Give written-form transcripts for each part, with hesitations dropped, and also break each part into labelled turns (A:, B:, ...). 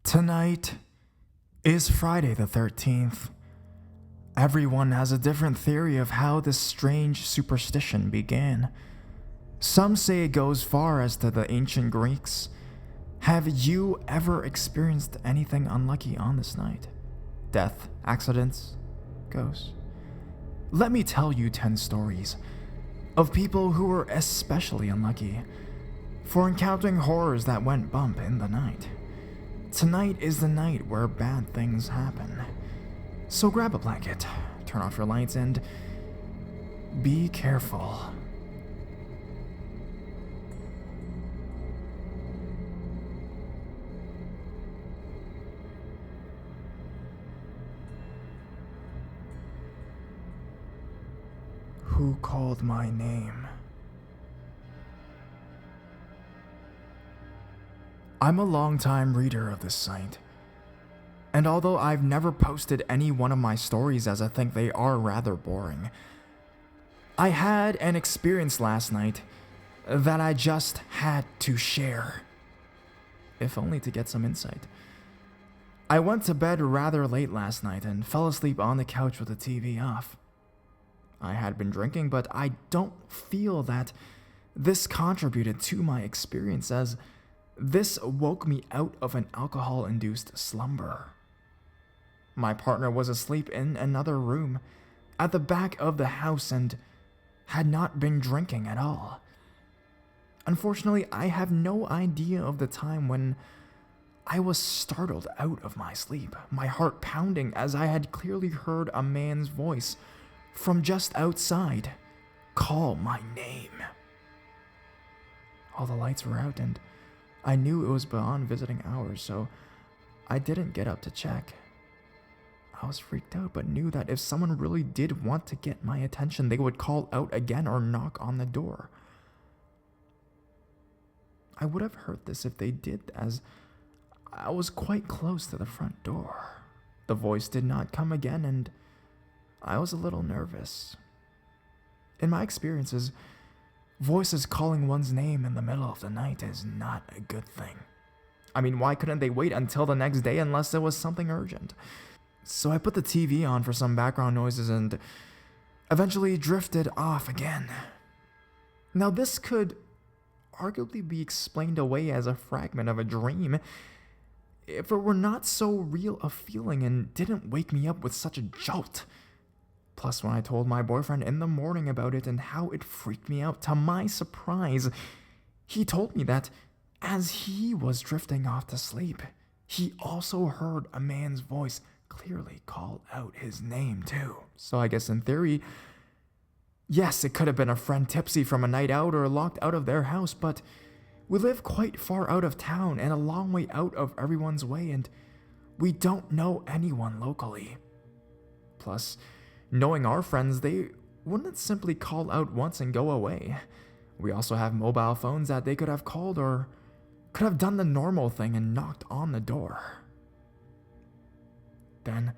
A: Tonight is Friday the 13th. Everyone has a different theory of how this strange superstition began. Some say it goes far as to the ancient Greeks. Have you ever experienced anything unlucky on this night? Death, accidents, ghosts? Let me tell you 10 stories of people who were especially unlucky for encountering horrors that went bump in the night. Tonight is the night where bad things happen. So grab a blanket, turn off your lights, and be careful. Who called my name? I'm a longtime reader of this site, and although I've never posted any one of my stories as I think they are rather boring, I had an experience last night that I just had to share, if only to get some insight. I went to bed rather late last night and fell asleep on the couch with the TV off. I had been drinking, but I don't feel that this contributed to my experience, as this woke me out of an alcohol-induced slumber. My partner was asleep in another room at the back of the house and had not been drinking at all. Unfortunately, I have no idea of the time when I was startled out of my sleep, my heart pounding as I had clearly heard a man's voice from just outside call my name. All the lights were out and I knew it was beyond visiting hours, so I didn't get up to check. I was freaked out, but knew that if someone really did want to get my attention, they would call out again or knock on the door. I would have heard this if they did, as I was quite close to the front door. The voice did not come again, and I was a little nervous. In my experiences, voices calling one's name in the middle of the night is not a good thing. I mean, why couldn't they wait until the next day unless there was something urgent? So I put the TV on for some background noises and eventually drifted off again. Now, this could arguably be explained away as a fragment of a dream if it were not so real a feeling and didn't wake me up with such a jolt. Plus, when I told my boyfriend in the morning about it and how it freaked me out, to my surprise, he told me that as he was drifting off to sleep, he also heard a man's voice clearly call out his name too. So I guess in theory, yes, it could have been a friend tipsy from a night out or locked out of their house, but we live quite far out of town and a long way out of everyone's way, and we don't know anyone locally. Plus, knowing our friends, they wouldn't simply call out once and go away. We also have mobile phones that they could have called or could have done the normal thing and knocked on the door. Then,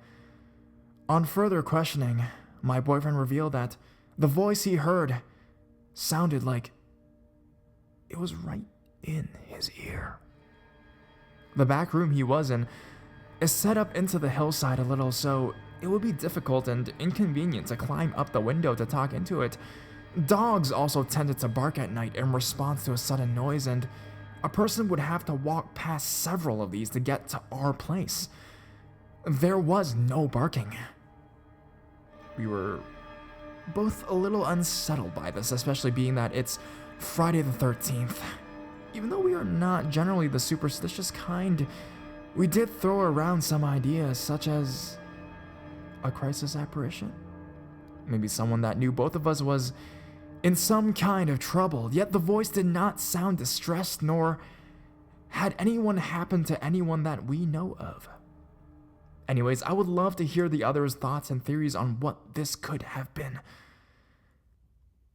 A: on further questioning, my boyfriend revealed that the voice he heard sounded like it was right in his ear. The back room he was in is set up into the hillside a little, so it would be difficult and inconvenient to climb up the window to talk into it. Dogs also tended to bark at night in response to a sudden noise, and a person would have to walk past several of these to get to our place. There was no barking. We were both a little unsettled by this, especially being that it's Friday the 13th. Even though we are not generally the superstitious kind, we did throw around some ideas such as a crisis apparition. Maybe someone that knew both of us was in some kind of trouble, yet the voice did not sound distressed, nor had anyone happened to anyone that we know of. Anyways, I would love to hear the others' thoughts and theories on what this could have been.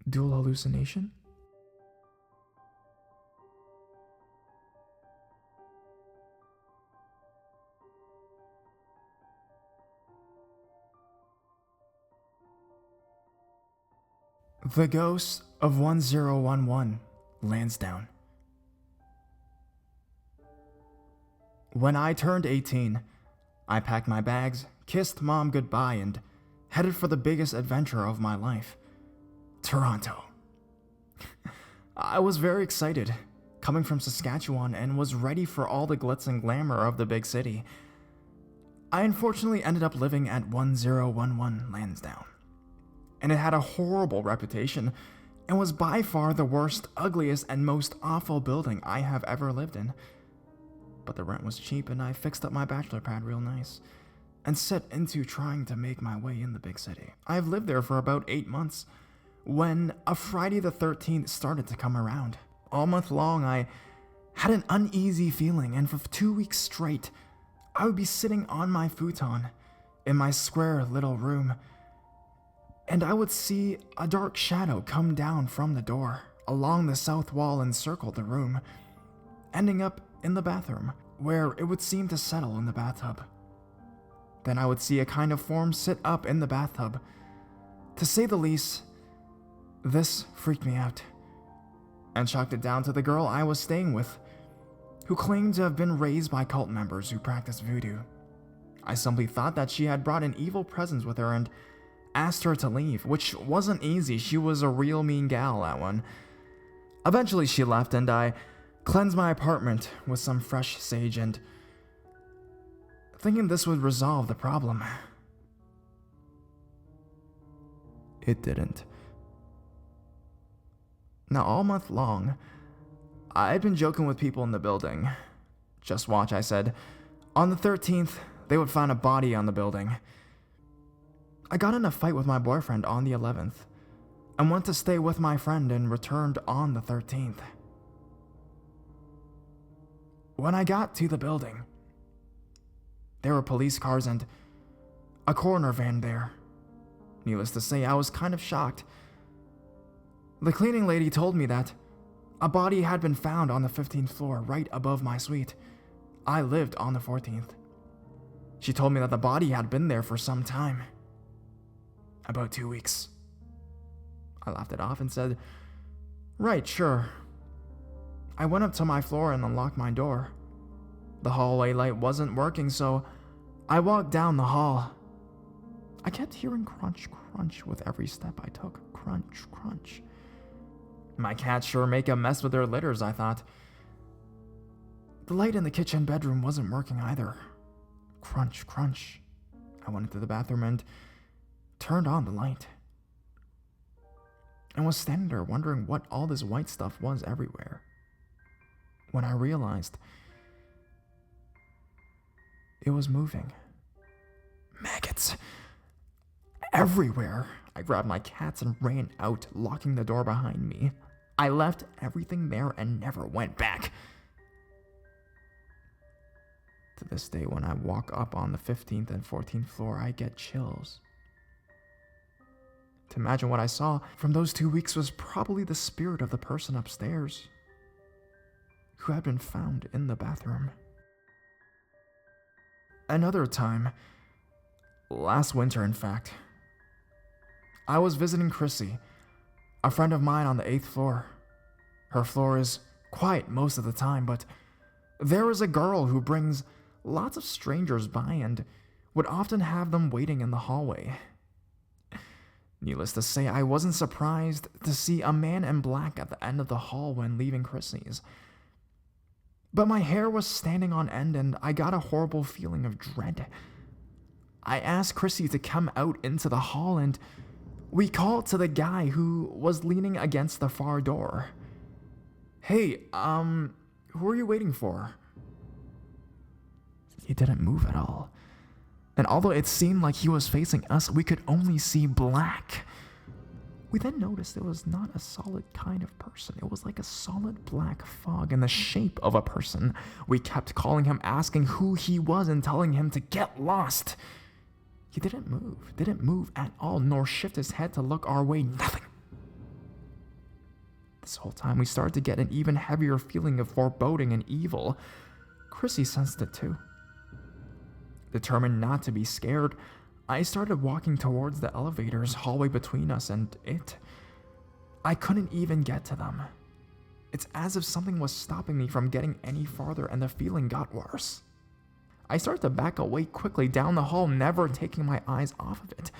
A: Dual hallucination? The ghost of 1011, Lansdowne. When I turned 18, I packed my bags, kissed Mom goodbye, and headed for the biggest adventure of my life, Toronto. I was very excited, coming from Saskatchewan, and was ready for all the glitz and glamour of the big city. I unfortunately ended up living at 1011 Lansdowne, and it had a horrible reputation and was by far the worst, ugliest, and most awful building I have ever lived in. But the rent was cheap, and I fixed up my bachelor pad real nice and set into trying to make my way in the big city. I've lived there for about 8 months when a Friday the 13th started to come around. All month long, I had an uneasy feeling, and for 2 weeks straight, I would be sitting on my futon in my square little room, and I would see a dark shadow come down from the door along the south wall and circle the room, ending up in the bathroom, where it would seem to settle in the bathtub. Then I would see a kind of form sit up in the bathtub. To say the least, this freaked me out, and chalked it down to the girl I was staying with, who claimed to have been raised by cult members who practiced voodoo. I simply thought that she had brought an evil presence with her and asked her to leave, which wasn't easy. She was a real mean gal, that one. Eventually she left, and I cleansed my apartment with some fresh sage, and thinking this would resolve the problem. It didn't. Now, all month long, I'd been joking with people in the building. Just watch, I said. On the 13th, they would find a body on the building. I got in a fight with my boyfriend on the 11th, and went to stay with my friend and returned on the 13th. When I got to the building, there were police cars and a coroner van there. Needless to say, I was kind of shocked. The cleaning lady told me that a body had been found on the 15th floor, right above my suite. I lived on the 14th. She told me that the body had been there for some time. About 2 weeks. I laughed it off and said, "Right, sure." I went up to my floor and unlocked my door. The hallway light wasn't working, so I walked down the hall. I kept hearing crunch, crunch with every step I took. Crunch, crunch. My cats sure make a mess with their litters, I thought. The light in the kitchen bedroom wasn't working either. Crunch, crunch. I went into the bathroom and turned on the light, and was standing there wondering what all this white stuff was everywhere, when I realized it was moving. Maggots everywhere. I grabbed my cats and ran out, locking the door behind me. I left everything there and never went back. To this day, when I walk up on the 15th and 14th floor, I get chills. To imagine what I saw from those 2 weeks was probably the spirit of the person upstairs who had been found in the bathroom. Another time, last winter in fact, I was visiting Chrissy, a friend of mine on the 8th floor. Her floor is quiet most of the time, but there is a girl who brings lots of strangers by and would often have them waiting in the hallway. Needless to say, I wasn't surprised to see a man in black at the end of the hall when leaving Chrissy's. But my hair was standing on end and I got a horrible feeling of dread. I asked Chrissy to come out into the hall and we called to the guy who was leaning against the far door. "Hey, who are you waiting for?" He didn't move at all. And although it seemed like he was facing us, we could only see black. We then noticed it was not a solid kind of person. It was like a solid black fog in the shape of a person. We kept calling him, asking who he was and telling him to get lost. He didn't move at all, nor shift his head to look our way, nothing. This whole time we started to get an even heavier feeling of foreboding and evil. Chrissy sensed it too. Determined not to be scared, I started walking towards the elevators hallway between us and it. I couldn't even get to them. It's as if something was stopping me from getting any farther, and the feeling got worse. I started to back away quickly down the hall, never taking my eyes off of it,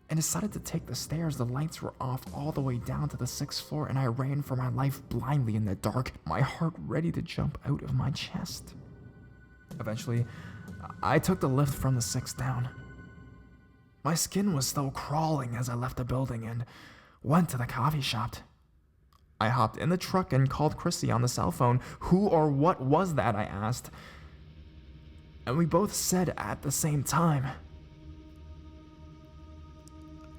A: and decided to take the stairs. The lights were off all the way down to the 6th floor, and I ran for my life blindly in the dark, my heart ready to jump out of my chest. Eventually, I took the lift from the 6th down. My skin was still crawling as I left the building and went to the coffee shop. I hopped in the truck and called Chrissy on the cell phone. Who or what was that, I asked. And we both said at the same time,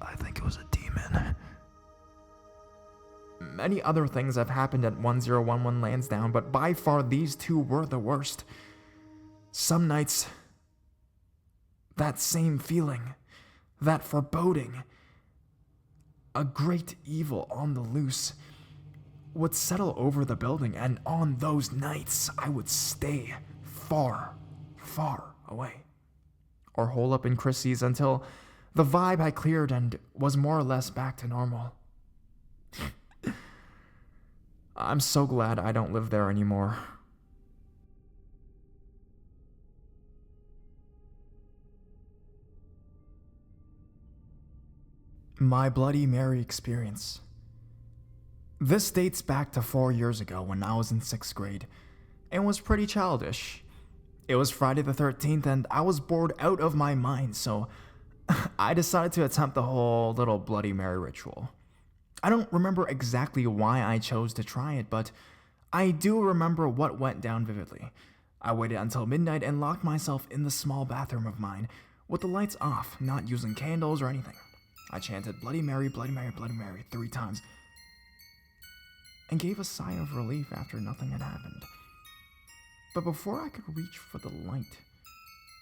A: I think it was a demon. Many other things have happened at 1011 Lansdowne, but by far these two were the worst. Some nights, that same feeling, that foreboding, a great evil on the loose, would settle over the building, and on those nights, I would stay far, far away, or hole up in Chrissy's until the vibe had cleared and was more or less back to normal. I'm so glad I don't live there anymore. My Bloody Mary experience. This dates back to 4 years ago when I was in 6th grade and was pretty childish. It was Friday the 13th and I was bored out of my mind, so I decided to attempt the whole little Bloody Mary ritual. I don't remember exactly why I chose to try it, but I do remember what went down vividly. I waited until midnight and locked myself in the small bathroom of mine with the lights off, not using candles or anything. I chanted Bloody Mary, Bloody Mary, Bloody Mary 3 times and gave a sigh of relief after nothing had happened. But before I could reach for the light,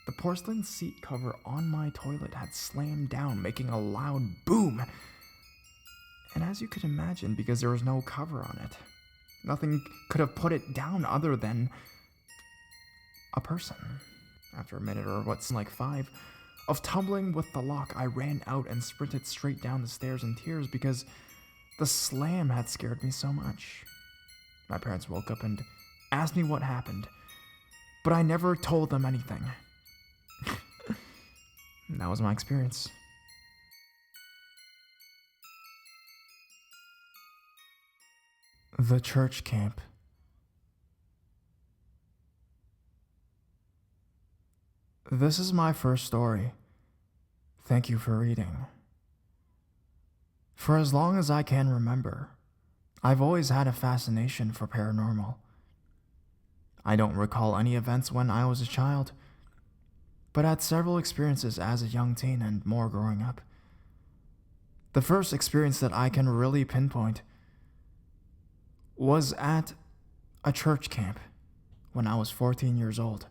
A: the porcelain seat cover on my toilet had slammed down, making a loud boom. And as you could imagine, because there was no cover on it, nothing could have put it down other than a person. After a minute or what seemed like 5 of tumbling with the lock, I ran out and sprinted straight down the stairs in tears because the slam had scared me so much. My parents woke up and asked me what happened, but I never told them anything. That was my experience. The church camp. This is my first story. Thank you for reading. For as long as I can remember, I've always had a fascination for paranormal. I don't recall any events when I was a child, but had several experiences as a young teen and more growing up. The first experience that I can really pinpoint was at a church camp when I was 14 years old.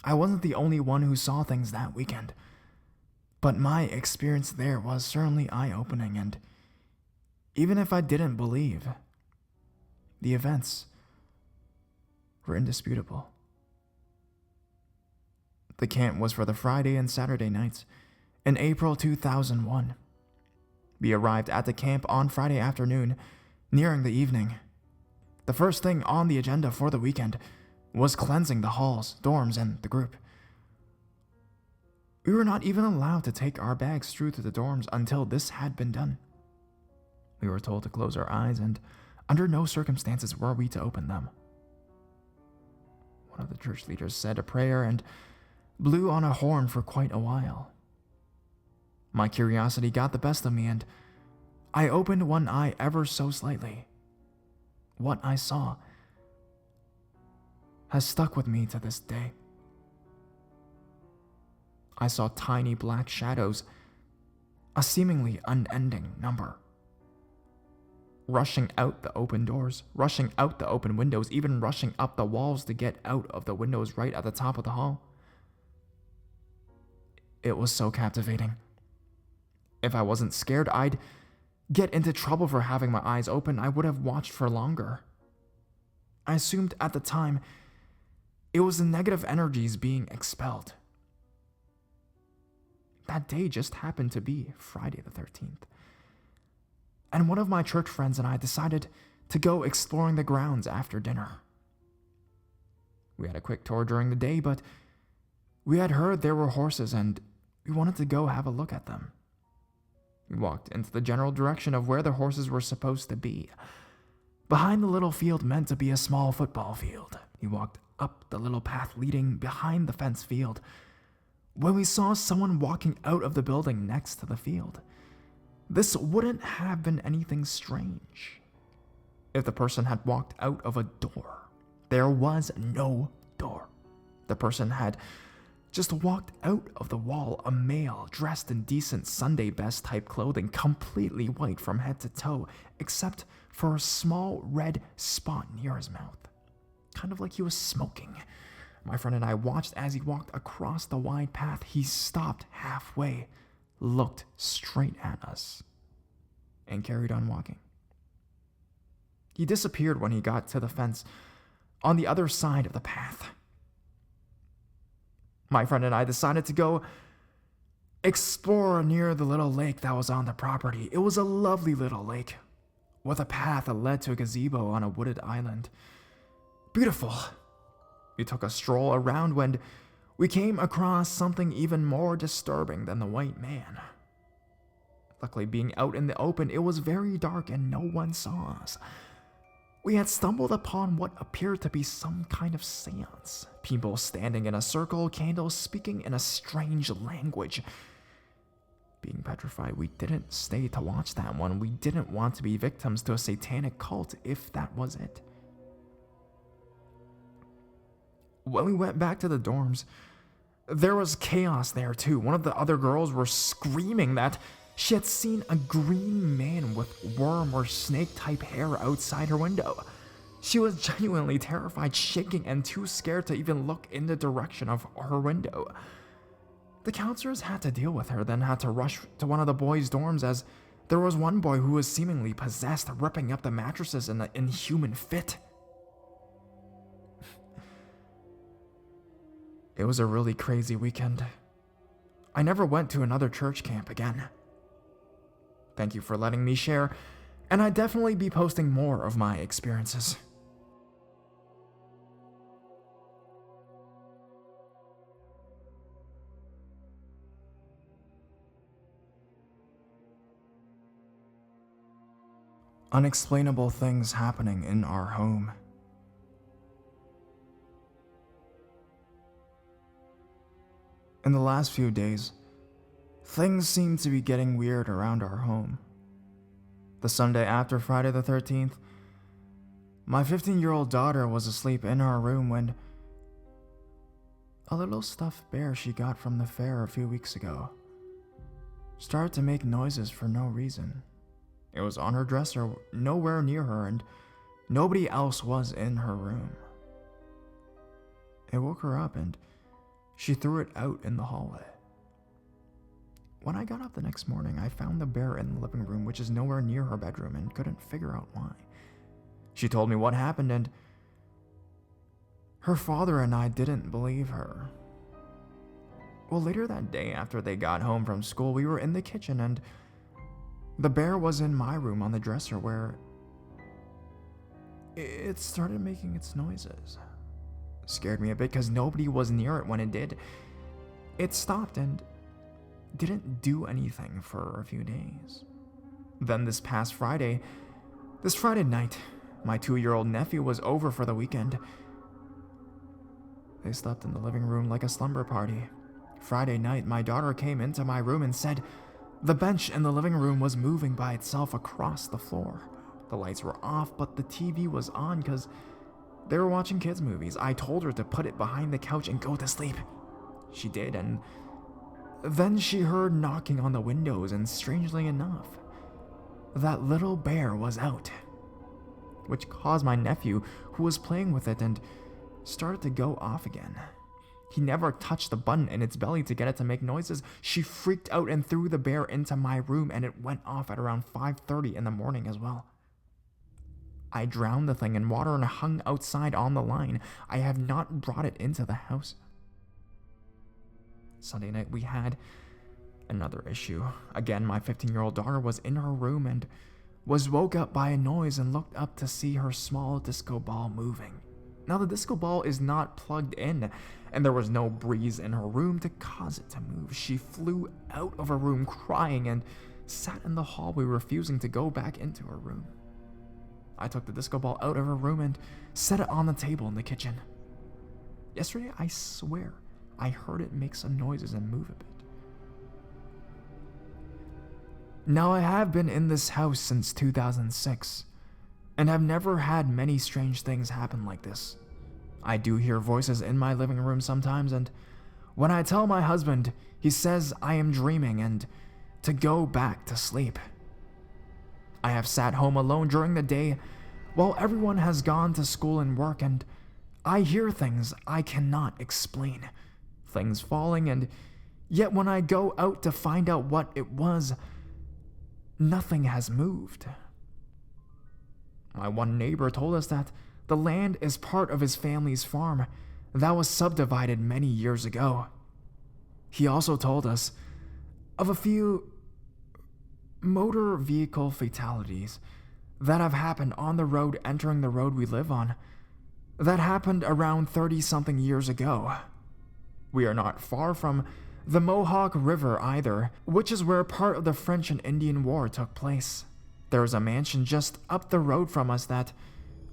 A: I wasn't the only one who saw things that weekend, but my experience there was certainly eye-opening, and even if I didn't believe, the events were indisputable. The camp was for the Friday and Saturday nights in April 2001. We arrived at the camp on Friday afternoon, nearing the evening. The first thing on the agenda for the weekend was cleansing the halls, dorms, and the group. We were not even allowed to take our bags through to the dorms until this had been done. We were told to close our eyes, and under no circumstances were we to open them. One of the church leaders said a prayer and blew on a horn for quite a while. My curiosity got the best of me, and I opened one eye ever so slightly. What I saw has stuck with me to this day. I saw tiny black shadows, a seemingly unending number, rushing out the open doors, rushing out the open windows, even rushing up the walls to get out of the windows right at the top of the hall. It was so captivating. If I wasn't scared, I'd get into trouble for having my eyes open. I would have watched for longer. I assumed at the time it was the negative energies being expelled. That day just happened to be Friday the 13th. And one of my church friends and I decided to go exploring the grounds after dinner. We had a quick tour during the day, but we had heard there were horses and we wanted to go have a look at them. We walked into the general direction of where the horses were supposed to be. Behind the little field meant to be a small football field. We walked up the little path leading behind the fence field when we saw someone walking out of the building next to the field. This wouldn't have been anything strange if the person had walked out of a door. There was no door. The person had just walked out of the wall, a male dressed in decent Sunday best type clothing, completely white from head to toe, except for a small red spot near his mouth, kind of like he was smoking. My friend and I watched as he walked across the wide path. He stopped halfway, looked straight at us, and carried on walking. He disappeared when he got to the fence on the other side of the path. My friend and I decided to go explore near the little lake that was on the property. It was a lovely little lake with a path that led to a gazebo on a wooded island. Beautiful. We took a stroll around when we came across something even more disturbing than the white man. Luckily, being out in the open, it was very dark and no one saw us. We had stumbled upon what appeared to be some kind of seance. People standing in a circle, candles speaking in a strange language. Being petrified, we didn't stay to watch that one. We didn't want to be victims to a satanic cult if that was it. When we went back to the dorms, there was chaos there too. One of the other girls were screaming that she had seen a green man with worm or snake-type hair outside her window. She was genuinely terrified, shaking, and too scared to even look in the direction of her window. The counselors had to deal with her, then had to rush to one of the boys' dorms as there was one boy who was seemingly possessed, ripping up the mattresses in an inhuman fit. It was a really crazy weekend. I never went to another church camp again. Thank you for letting me share, and I'd definitely be posting more of my experiences. Unexplainable things happening in our home. In the last few days, things seem to be getting weird around our home. The Sunday after Friday the 13th, my 15-year-old daughter was asleep in our room when a little stuffed bear she got from the fair a few weeks ago started to make noises for no reason. It was on her dresser, nowhere near her, and nobody else was in her room. It woke her up and she threw it out in the hallway. When I got up the next morning, I found the bear in the living room, which is nowhere near her bedroom, and couldn't figure out why. She told me what happened, and her father and I didn't believe her. Well, later that day, after they got home from school, we were in the kitchen, and the bear was in my room on the dresser where it started making its noises. Scared me a bit because nobody was near it when it did. It stopped and didn't do anything for a few days. Then this Friday night, my 2-year-old nephew was over for the weekend. They slept in the living room like a slumber party. Friday night, my daughter came into my room and said the bench in the living room was moving by itself across the floor. The lights were off, but the TV was on because they were watching kids' movies. I told her to put it behind the couch and go to sleep. She did, and then she heard knocking on the windows, and strangely enough, that little bear was out, which caused my nephew, who was playing with it, and started to go off again. He never touched the button in its belly to get it to make noises. She freaked out and threw the bear into my room, and it went off at around 5:30 in the morning as well. I drowned the thing in water and hung outside on the line. I have not brought it into the house. Sunday night we had another issue. Again, my 15-year-old daughter was in her room and was woke up by a noise and looked up to see her small disco ball moving. Now, the disco ball is not plugged in, and there was no breeze in her room to cause it to move. She flew out of her room crying and sat in the hallway, refusing to go back into her room. I took the disco ball out of her room and set it on the table in the kitchen. Yesterday, I swear, I heard it make some noises and move a bit. Now, I have been in this house since 2006, and have never had many strange things happen like this. I do hear voices in my living room sometimes, and when I tell my husband, he says I am dreaming and to go back to sleep. I have sat home alone during the day while everyone has gone to school and work, and I hear things I cannot explain. Things falling, and yet when I go out to find out what it was, nothing has moved. My one neighbor told us that the land is part of his family's farm that was subdivided many years ago. He also told us of a few motor vehicle fatalities that have happened on the road entering the road we live on that happened around 30-something years ago. We are not far from the Mohawk River either, which is where part of the French and Indian War took place. There is a mansion just up the road from us that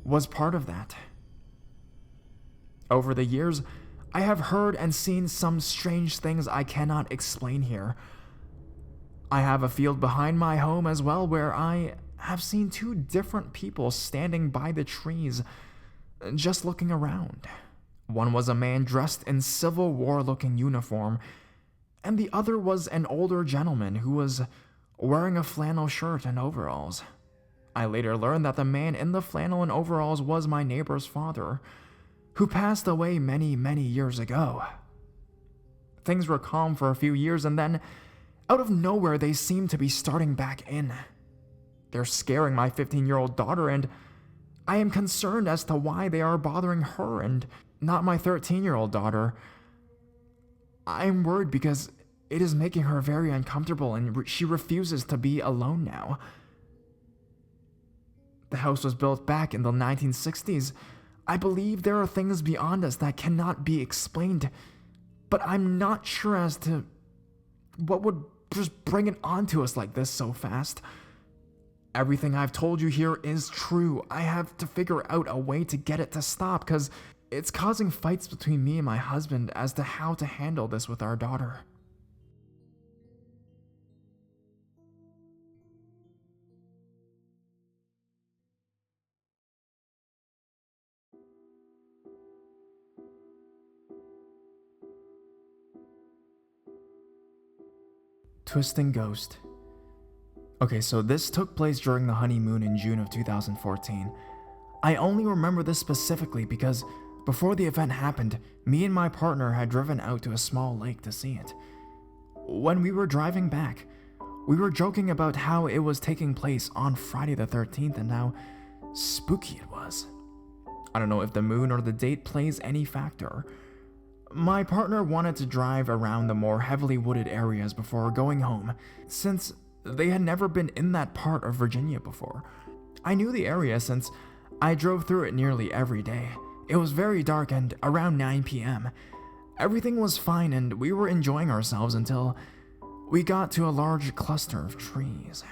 A: was part of that. Over the years, I have heard and seen some strange things I cannot explain here. I have a field behind my home as well where I have seen two different people standing by the trees, just looking around. One was a man dressed in Civil War-looking uniform, and the other was an older gentleman who was wearing a flannel shirt and overalls. I later learned that the man in the flannel and overalls was my neighbor's father, who passed away many, many years ago. Things were calm for a few years, and then, out of nowhere, they seemed to be starting back in. They're scaring my 15-year-old daughter, and I am concerned as to why they are bothering her and not my 13-year-old daughter. I am worried because it is making her very uncomfortable, and she refuses to be alone now. The house was built back in the 1960s. I believe there are things beyond us that cannot be explained, but I'm not sure as to what would just bring it onto us like this so fast. Everything I've told you here is true. I have to figure out a way to get it to stop, because it's causing fights between me and my husband as to how to handle this with our daughter. Twisting Ghost. Okay, so this took place during the honeymoon in June of 2014. I only remember this specifically because before the event happened, me and my partner had driven out to a small lake to see it. When we were driving back, we were joking about how it was taking place on Friday the 13th and how spooky it was. I don't know if the moon or the date plays any factor. My partner wanted to drive around the more heavily wooded areas before going home, since they had never been in that part of Virginia before. I knew the area since I drove through it nearly every day. It was very dark and around 9 p.m. Everything was fine and we were enjoying ourselves until we got to a large cluster of trees.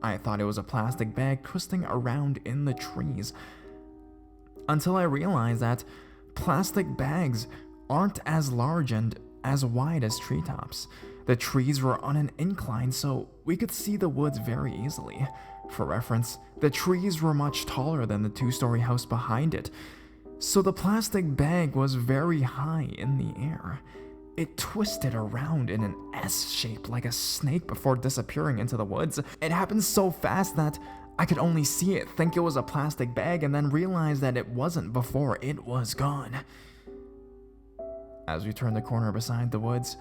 A: I thought it was a plastic bag twisting around in the trees, until I realized that plastic bags aren't as large and as wide as treetops. The trees were on an incline, so we could see the woods very easily. For reference, the trees were much taller than the two-story house behind it, so the plastic bag was very high in the air. It twisted around in an S shape like a snake before disappearing into the woods. It happened so fast that I could only see it, think it was a plastic bag, and then realize that it wasn't before it was gone. As we turned the corner beside the woods,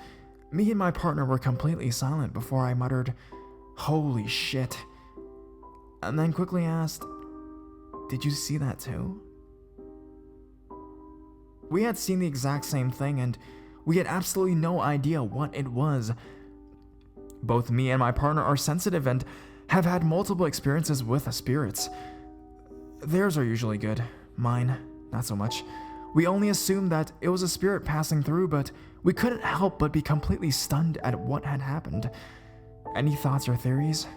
A: me and my partner were completely silent before I muttered, "Holy shit," and then quickly asked, "Did you see that too?" We had seen the exact same thing, and we had absolutely no idea what it was. Both me and my partner are sensitive and have had multiple experiences with spirits. Theirs are usually good, Mine, not so much. We only assumed that it was a spirit passing through, but we couldn't help but be completely stunned at what had happened. Any thoughts or theories?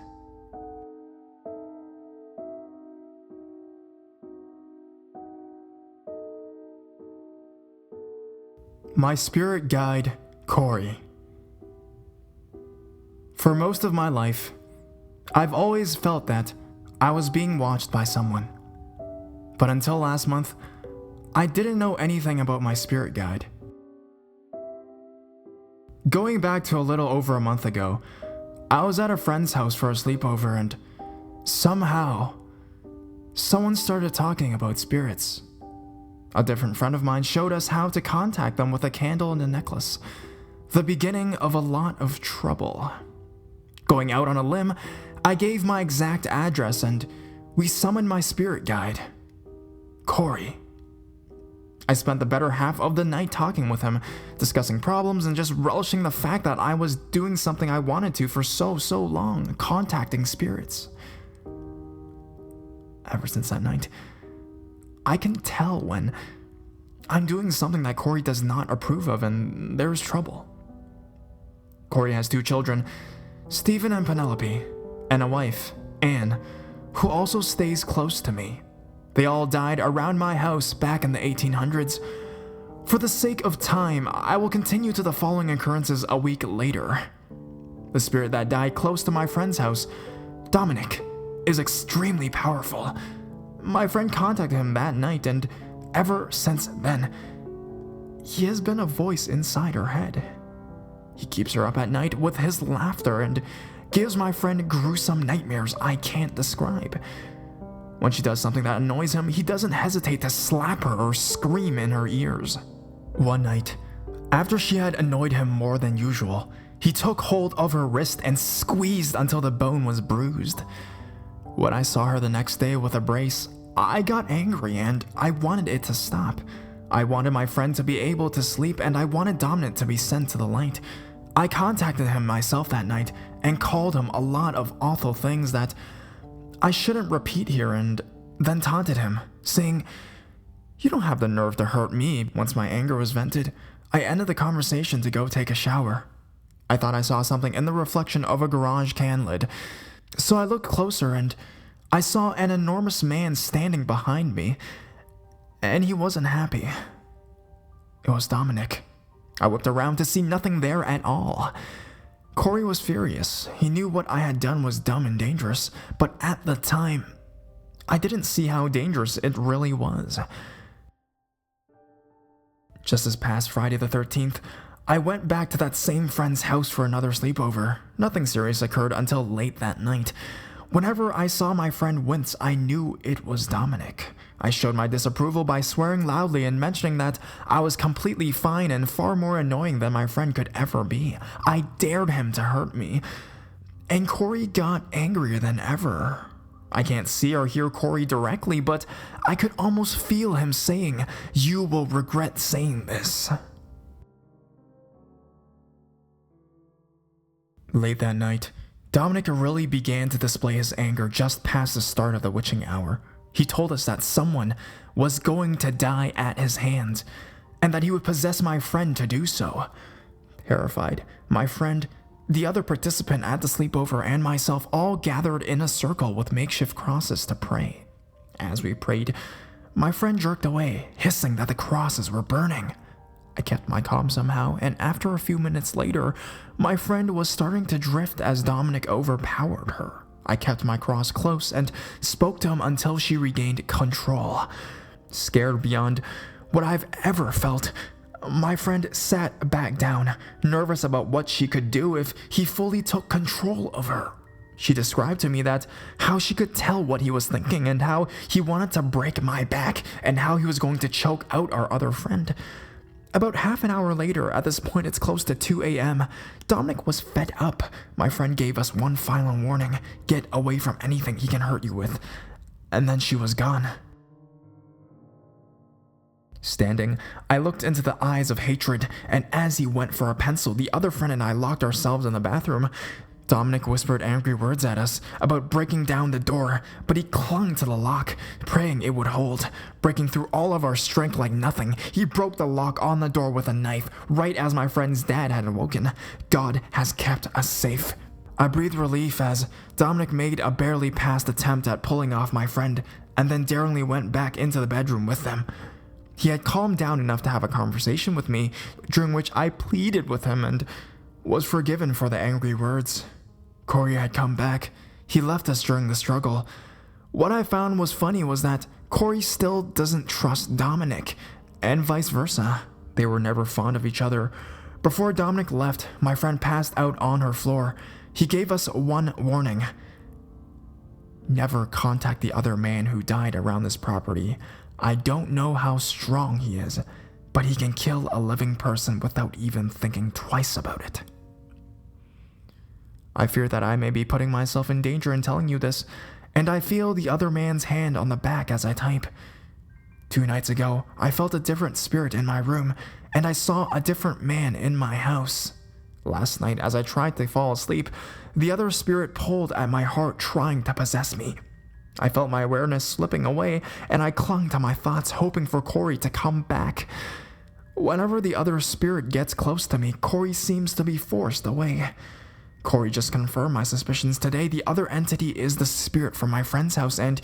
A: My spirit guide, Corey. For most of my life, I've always felt that I was being watched by someone. But until last month, I didn't know anything about my spirit guide. Going back to a little over a month ago, I was at a friend's house for a sleepover and somehow, someone started talking about spirits. A different friend of mine showed us how to contact them with a candle and a necklace. The beginning of a lot of trouble. Going out on a limb, I gave my exact address and we summoned my spirit guide, Corey. I spent the better half of the night talking with him, discussing problems and just relishing the fact that I was doing something I wanted to for so long, contacting spirits. Ever since that night, I can tell when I'm doing something that Corey does not approve of and there's trouble. Corey has 2 children, Stephen and Penelope, and a wife, Anne, who also stays close to me. They all died around my house back in the 1800s. For the sake of time, I will continue to the following occurrences a week later. The spirit that died close to my friend's house, Dominic, is extremely powerful. My friend contacted him that night, and ever since then, he has been a voice inside her head. He keeps her up at night with his laughter and gives my friend gruesome nightmares I can't describe. When she does something that annoys him, he doesn't hesitate to slap her or scream in her ears. One night, after she had annoyed him more than usual, he took hold of her wrist and squeezed until the bone was bruised. When I saw her the next day with a brace, I got angry and I wanted it to stop. I wanted my friend to be able to sleep and I wanted Dominic to be sent to the light. I contacted him myself that night and called him a lot of awful things that I shouldn't repeat here and then taunted him, saying, "You don't have the nerve to hurt me." Once my anger was vented, I ended the conversation to go take a shower. I thought I saw something in the reflection of a garage can lid, so I looked closer and I saw an enormous man standing behind me, and he wasn't happy. It was Dominic. I looked around to see nothing there at all. Corey was furious. He knew what I had done was dumb and dangerous, but at the time, I didn't see how dangerous it really was. Just this past Friday the 13th, I went back to that same friend's house for another sleepover. Nothing serious occurred until late that night. Whenever I saw my friend wince, I knew it was Dominic. I showed my disapproval by swearing loudly and mentioning that I was completely fine and far more annoying than my friend could ever be. I dared him to hurt me, and Corey got angrier than ever. I can't see or hear Corey directly, but I could almost feel him saying, "You will regret saying this." Late that night, Dominic really began to display his anger just past the start of the witching hour. He told us that someone was going to die at his hands, and that he would possess my friend to do so. Terrified, my friend, the other participant at the sleepover, and myself all gathered in a circle with makeshift crosses to pray. As we prayed, my friend jerked away, hissing that the crosses were burning. I kept my calm somehow, and after a few minutes later, my friend was starting to drift as Dominic overpowered her. I kept my cross close and spoke to him until she regained control. Scared beyond what I've ever felt, my friend sat back down, nervous about what she could do if he fully took control of her. She described to me that how she could tell what he was thinking and how he wanted to break my back and how he was going to choke out our other friend. About half an hour later, at this point it's close to 2 a.m., Dominic was fed up. My friend gave us one final warning: get away from anything he can hurt you with. And then she was gone. Standing, I looked into the eyes of hatred, and as he went for a pencil, the other friend and I locked ourselves in the bathroom. Dominic whispered angry words at us about breaking down the door, but he clung to the lock, praying it would hold. Breaking through all of our strength like nothing, he broke the lock on the door with a knife, right as my friend's dad had awoken. God has kept us safe. I breathed relief as Dominic made a barely passed attempt at pulling off my friend, and then daringly went back into the bedroom with them. He had calmed down enough to have a conversation with me, during which I pleaded with him and was forgiven for the angry words. Corey had come back. He left us during the struggle. What I found was funny was that Corey still doesn't trust Dominic, and vice versa. They were never fond of each other. Before Dominic left, my friend passed out on her floor. He gave us one warning. Never contact the other man who died around this property. I don't know how strong he is, but he can kill a living person without even thinking twice about it. I fear that I may be putting myself in danger in telling you this, and I feel the other man's hand on the back as I type. 2 nights ago, I felt a different spirit in my room, and I saw a different man in my house. Last night, as I tried to fall asleep, the other spirit pulled at my heart, trying to possess me. I felt my awareness slipping away, and I clung to my thoughts, hoping for Corey to come back. Whenever the other spirit gets close to me, Corey seems to be forced away. Corey just confirmed my suspicions today. The other entity is the spirit from my friend's house, and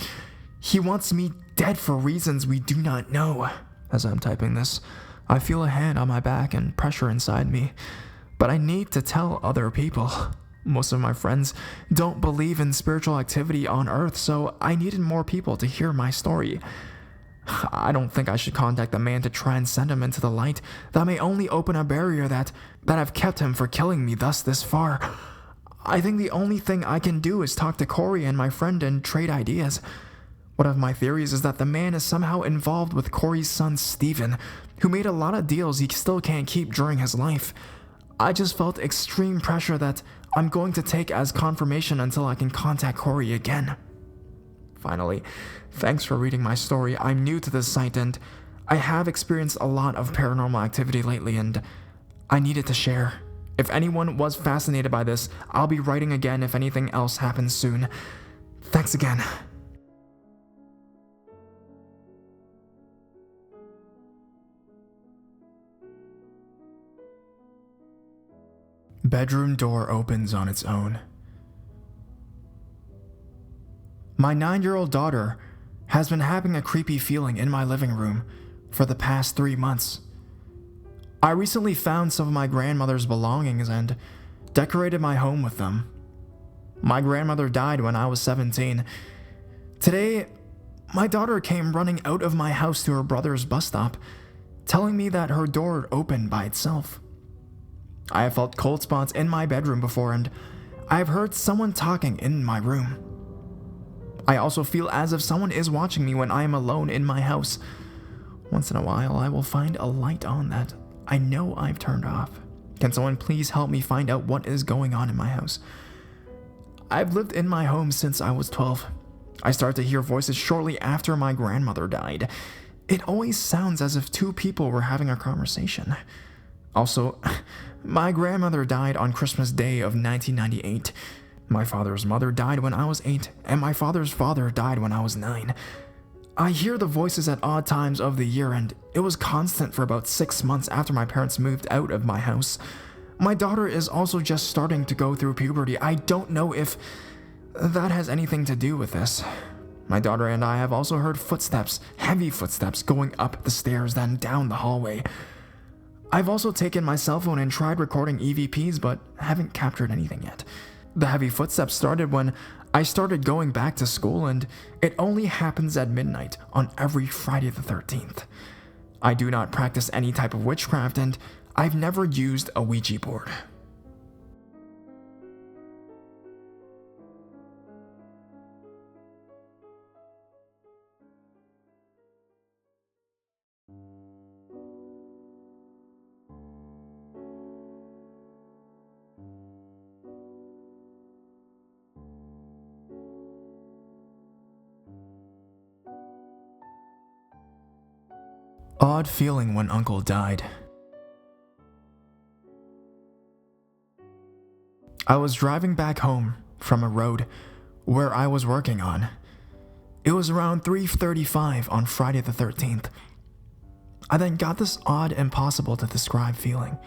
A: he wants me dead for reasons we do not know. As I'm typing this, I feel a hand on my back and pressure inside me, but I need to tell other people. Most of my friends don't believe in spiritual activity on Earth, so I needed more people to hear my story. I don't think I should contact the man to try and send him into the light. That may only open a barrier that have kept him from killing me thus this far. I think the only thing I can do is talk to Corey and my friend and trade ideas. One of my theories is that the man is somehow involved with Corey's son Steven, who made a lot of deals he still can't keep during his life. I just felt extreme pressure that I'm going to take as confirmation until I can contact Corey again. Finally, thanks for reading my story. I'm new to this site and I have experienced a lot of paranormal activity lately and I needed to share. If anyone was fascinated by this, I'll be writing again if anything else happens soon. Thanks again. Bedroom door opens on its own. My 9-year-old daughter has been having a creepy feeling in my living room for the past 3 months. I recently found some of my grandmother's belongings and decorated my home with them. My grandmother died when I was 17. Today, my daughter came running out of my house to her brother's bus stop, telling me that her door opened by itself. I have felt cold spots in my bedroom before and I have heard someone talking in my room. I also feel as if someone is watching me when I am alone in my house. Once in a while, I will find a light on that I know I've turned off. Can someone please help me find out what is going on in my house? I've lived in my home since I was 12. I started to hear voices shortly after my grandmother died. It always sounds as if 2 people were having a conversation. Also, my grandmother died on Christmas Day of 1998. My father's mother died when I was 8, and my father's father died when I was 9. I hear the voices at odd times of the year, and it was constant for about 6 months after my parents moved out of my house. My daughter is also just starting to go through puberty. I don't know if that has anything to do with this. My daughter and I have also heard footsteps, heavy footsteps, going up the stairs, then down the hallway. I've also taken my cell phone and tried recording EVPs, but haven't captured anything yet. The heavy footsteps started when I started going back to school, and it only happens at midnight on every Friday the 13th. I do not practice any type of witchcraft, and I've never used a Ouija board. Odd feeling when Uncle died. I was driving back home from a road where I was working on. It was around 3:35 on Friday the 13th. I then got this odd, impossible to describe feeling.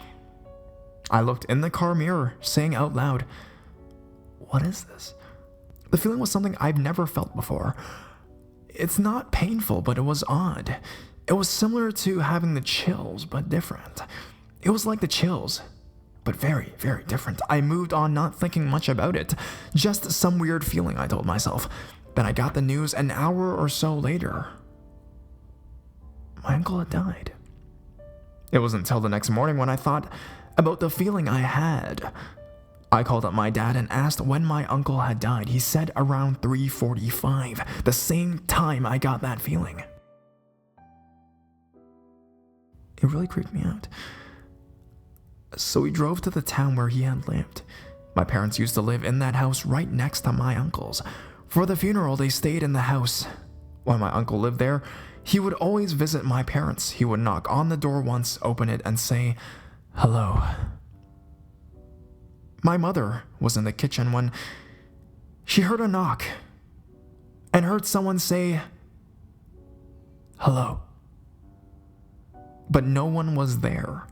A: I looked in the car mirror, saying out loud, "What is this?" The feeling was something I've never felt before. It's not painful, but it was odd. It was similar to having the chills, but different. It was like the chills, but very, very different. I moved on, not thinking much about it. Just some weird feeling, I told myself. Then I got the news an hour or so later. My uncle had died. It wasn't until the next morning when I thought about the feeling I had. I called up my dad and asked when my uncle had died. He said around 3:45, the same time I got that feeling. It really creeped me out. So we drove to the town where he had lived. My parents used to live in that house right next to my uncle's. For the funeral, they stayed in the house. While my uncle lived there, he would always visit my parents. He would knock on the door once, open it, and say, "Hello." My mother was in the kitchen when she heard a knock and heard someone say, "Hello." But no one was there.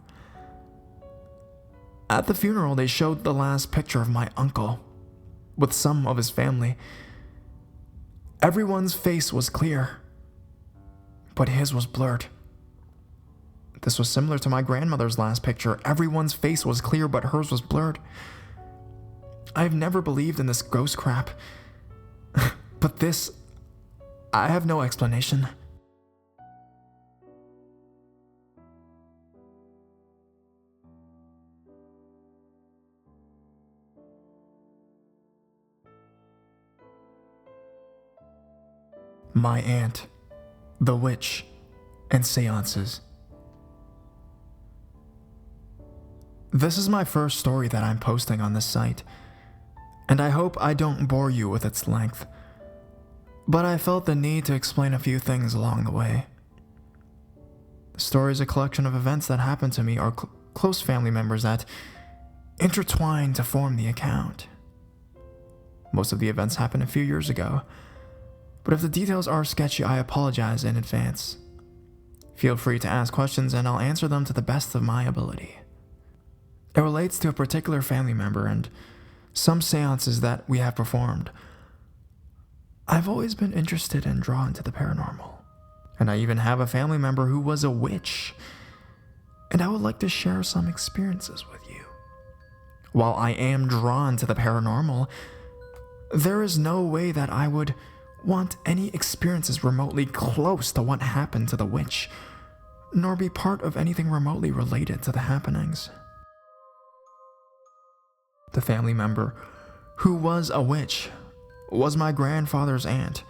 A: At the funeral, they showed the last picture of my uncle with some of his family. Everyone's face was clear, but his was blurred. This was similar to my grandmother's last picture. Everyone's face was clear, but hers was blurred. I've never believed in this ghost crap, but this, I have no explanation. My aunt, the witch, and seances. This is my first story that I'm posting on this site, and I hope I don't bore you with its length, but I felt the need to explain a few things along the way. The story is a collection of events that happened to me or close family members that intertwine to form the account. Most of the events happened a few years ago, but if the details are sketchy, I apologize in advance. Feel free to ask questions and I'll answer them to the best of my ability. It relates to a particular family member and some seances that we have performed. I've always been interested and drawn to the paranormal, and I even have a family member who was a witch, and I would like to share some experiences with you. While I am drawn to the paranormal, there is no way that I would want any experiences remotely close to what happened to the witch, nor be part of anything remotely related to the happenings. The family member who was a witch was my grandfather's aunt,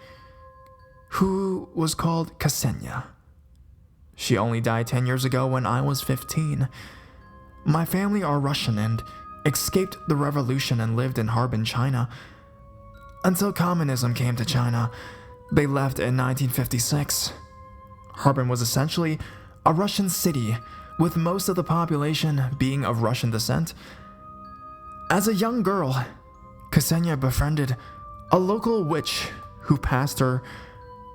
A: who was called Ksenia. She only died 10 years ago when I was 15. My family are Russian and escaped the revolution and lived in Harbin, China. Until communism came to China, they left in 1956. Harbin was essentially a Russian city, with most of the population being of Russian descent. As a young girl, Ksenia befriended a local witch who passed her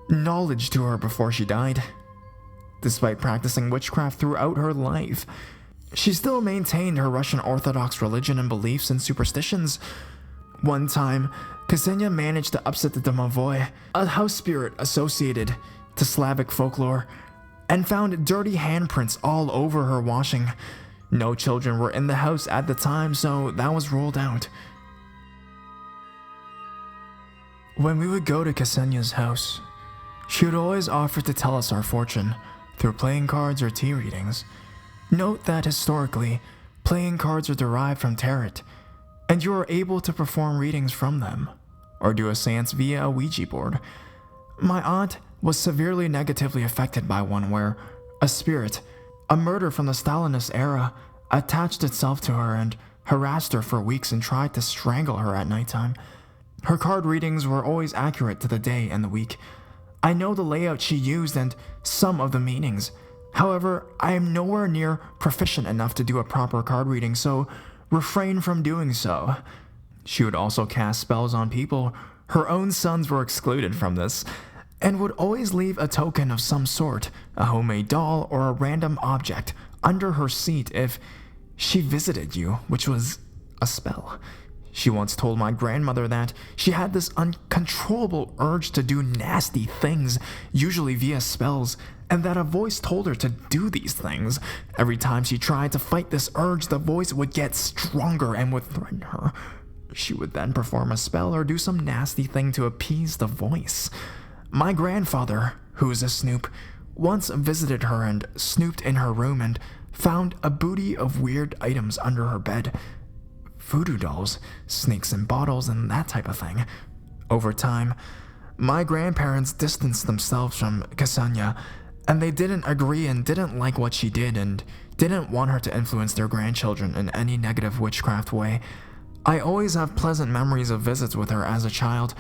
A: knowledge to her before she died. Despite practicing witchcraft throughout her life, she still maintained her Russian Orthodox religion and beliefs and superstitions. One time, Ksenia managed to upset the domovoi, a house spirit associated to Slavic folklore, and found dirty handprints all over her washing. No children were in the house at the time, so that was ruled out. When we would go to Ksenia's house, she would always offer to tell us our fortune through playing cards or tea readings. Note that historically, playing cards are derived from tarot, and you are able to perform readings from them, or do a seance via a Ouija board. My aunt was severely negatively affected by one where a spirit, a murder from the Stalinist era, attached itself to her and harassed her for weeks and tried to strangle her at nighttime. Her card readings were always accurate to the day and the week. I know the layout she used and some of the meanings. However, I am nowhere near proficient enough to do a proper card reading, so refrain from doing so. She would also cast spells on people. Her own sons were excluded from this, and would always leave a token of some sort, a homemade doll or a random object, under her seat if she visited you, which was a spell. She once told my grandmother that she had this uncontrollable urge to do nasty things, usually via spells, and that a voice told her to do these things. Every time she tried to fight this urge, the voice would get stronger and would threaten her. She would then perform a spell or do some nasty thing to appease the voice. My grandfather, who is a snoop, once visited her and snooped in her room and found a booty of weird items under her bed. Voodoo dolls, snakes in bottles, and that type of thing. Over time, my grandparents distanced themselves from Ksenia, and they didn't agree and didn't like what she did and didn't want her to influence their grandchildren in any negative witchcraft way. I always have pleasant memories of visits with her as a child,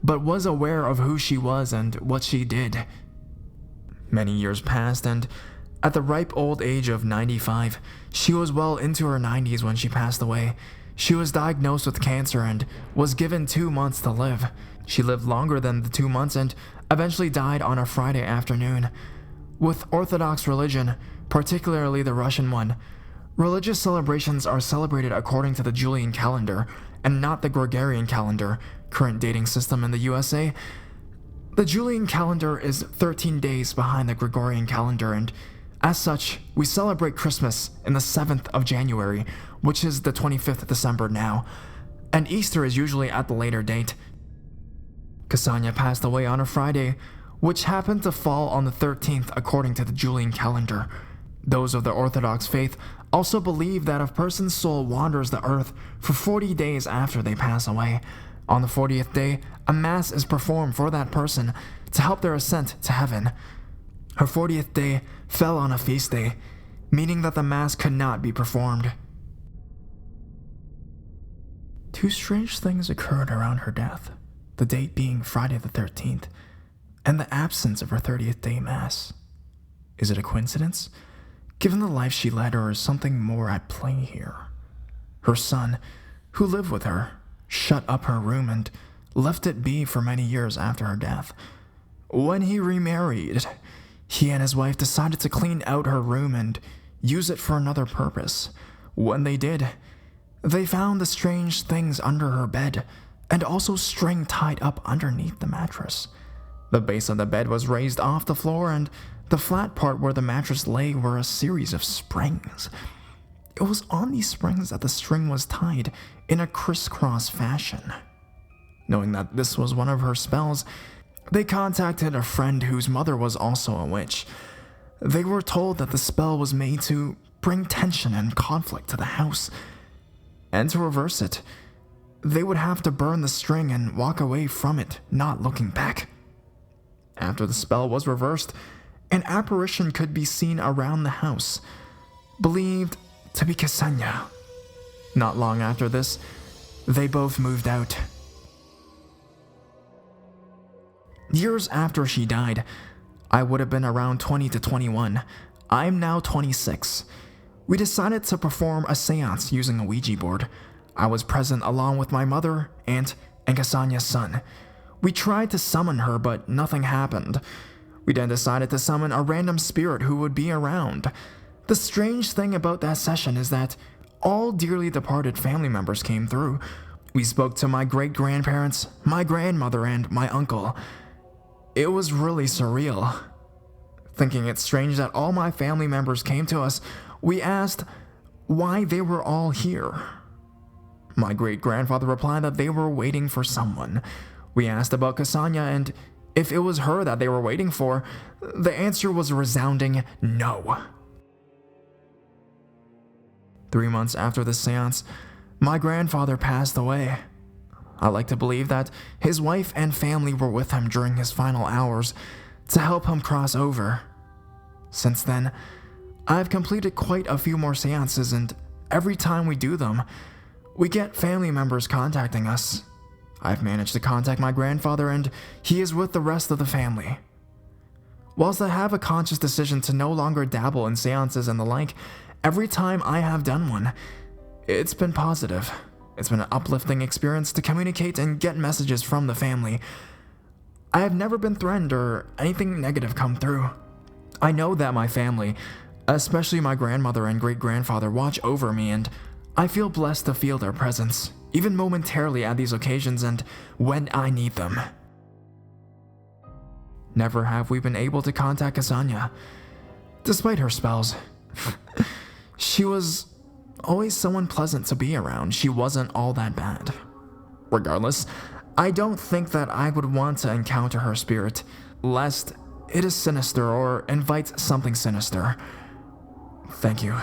A: but was aware of who she was and what she did. Many years passed, and at the ripe old age of 95, she was well into her 90s when she passed away. She was diagnosed with cancer and was given 2 months to live. She lived longer than the 2 months and eventually died on a Friday afternoon. With Orthodox religion, particularly the Russian one, religious celebrations are celebrated according to the Julian calendar and not the Gregorian calendar, current dating system in the USA. The Julian calendar is 13 days behind the Gregorian calendar, and as such, we celebrate Christmas in the 7th of January, which is the 25th of December now, and Easter is usually at the later date. Ksenia passed away on a Friday, which happened to fall on the 13th according to the Julian calendar. Those of the Orthodox faith also believe that a person's soul wanders the earth for 40 days after they pass away. On the 40th day, a mass is performed for that person to help their ascent to heaven. Her 40th day fell on a feast day, meaning that the mass could not be performed. 2 strange things occurred around her death, the date being Friday the 13th, and the absence of her 30th day mass. Is it a coincidence? Given the life she led, or is something more at play here? Her son, who lived with her, shut up her room and left it be for many years after her death. When he remarried, he and his wife decided to clean out her room and use it for another purpose. When they did, they found the strange things under her bed and also string tied up underneath the mattress. The base of the bed was raised off the floor, and the flat part where the mattress lay were a series of springs. It was on these springs that the string was tied in a crisscross fashion. Knowing that this was one of her spells, they contacted a friend whose mother was also a witch. They were told that the spell was made to bring tension and conflict to the house, and to reverse it, they would have to burn the string and walk away from it, not looking back. After the spell was reversed, an apparition could be seen around the house, believed to be Ksenia. Not long after this, they both moved out. Years after she died, I would have been around 20 to 21. I'm now 26. We decided to perform a seance using a Ouija board. I was present along with my mother, aunt, and Ksenia's son. We tried to summon her, but nothing happened. We then decided to summon a random spirit who would be around. The strange thing about that session is that all dearly departed family members came through. We spoke to my great-grandparents, my grandmother, and my uncle. It was really surreal. Thinking it strange that all my family members came to us, we asked why they were all here. My great-grandfather replied that they were waiting for someone. We asked about Ksenia and if it was her that they were waiting for. The answer was a resounding no. 3 months after the seance, my grandfather passed away. I like to believe that his wife and family were with him during his final hours to help him cross over. Since then, I've completed quite a few more seances, and every time we do them, we get family members contacting us. I've managed to contact my grandfather, and he is with the rest of the family. Whilst I have a conscious decision to no longer dabble in seances and the like, every time I have done one, It's been positive. It's been an uplifting experience to communicate and get messages from the family. I have never been threatened or anything negative come through. I know that my family, especially my grandmother and great-grandfather, watch over me, and I feel blessed to feel their presence, even momentarily at these occasions and when I need them. Never have we been able to contact Asanya, despite her spells. She was always someone pleasant to be around. She wasn't all that bad. Regardless, I don't think that I would want to encounter her spirit, lest it is sinister or invites something sinister. Thank you.